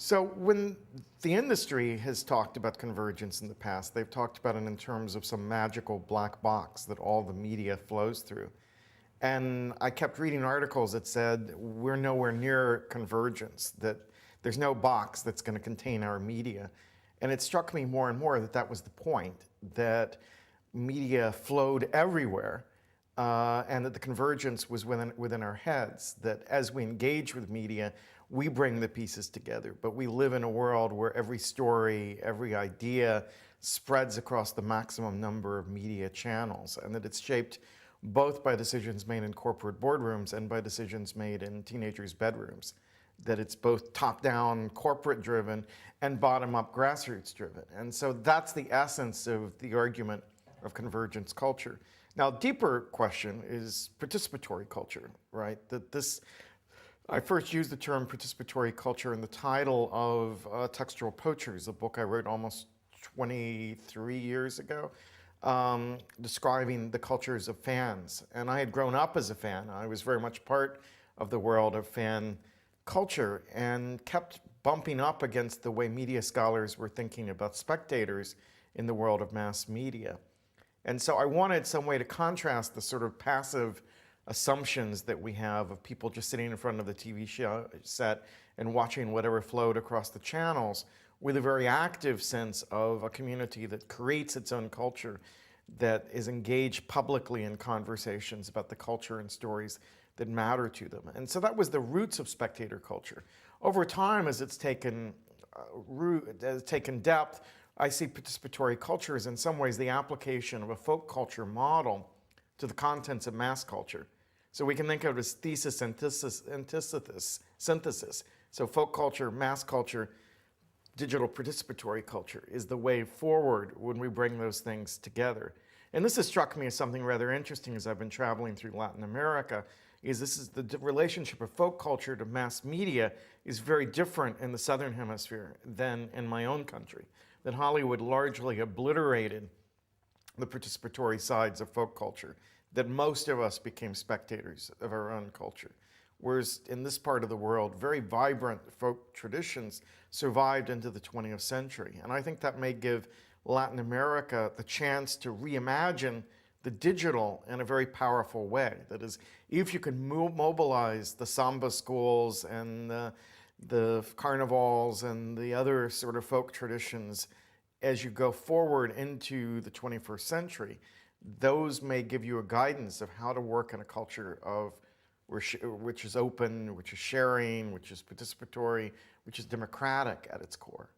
So when the industry has talked about convergence in the past, they've talked about it in terms of some magical black box that all the media flows through. And I kept reading articles that said we're nowhere near convergence, that there's no box that's going to contain our media. And it struck me more and more that that was the point, that media flowed everywhere, and that the convergence was within our heads, that as we engage with media, we bring the pieces together. But we live in a world where every story, every idea spreads across the maximum number of media channels, and that it's shaped both by decisions made in corporate boardrooms and by decisions made in teenagers' bedrooms. That it's both top-down, corporate-driven, and bottom-up, grassroots-driven. And so that's the essence of the argument of convergence culture. Now, a deeper question is participatory culture, right? I first used the term participatory culture in the title of Textual Poachers, a book I wrote almost 23 years ago, describing the cultures of fans. And I had grown up as a fan. I was very much part of the world of fan culture and kept bumping up against the way media scholars were thinking about spectators in the world of mass media. And so I wanted some way to contrast the sort of passive assumptions that we have of people just sitting in front of the TV show set and watching whatever flowed across the channels, with a very active sense of a community that creates its own culture, that is engaged publicly in conversations about the culture and stories that matter to them. And so that was the roots of spectator culture. Over time, as it's taken depth, I see participatory culture as in some ways the application of a folk culture model to the contents of mass culture. So we can think of it as thesis, antithesis, synthesis. So folk culture, mass culture, digital participatory culture is the way forward when we bring those things together. And this has struck me as something rather interesting as I've been traveling through Latin America, is the relationship of folk culture to mass media is very different in the Southern Hemisphere than in my own country. That Hollywood largely obliterated the participatory sides of folk culture, that most of us became spectators of our own culture. Whereas in this part of the world, very vibrant folk traditions survived into the 20th century. And I think that may give Latin America the chance to reimagine the digital in a very powerful way. That is, if you can mobilize the samba schools and the carnivals and the other sort of folk traditions as you go forward into the 21st century, those may give you a guidance of how to work in a culture of which is open, which is sharing, which is participatory, which is democratic at its core.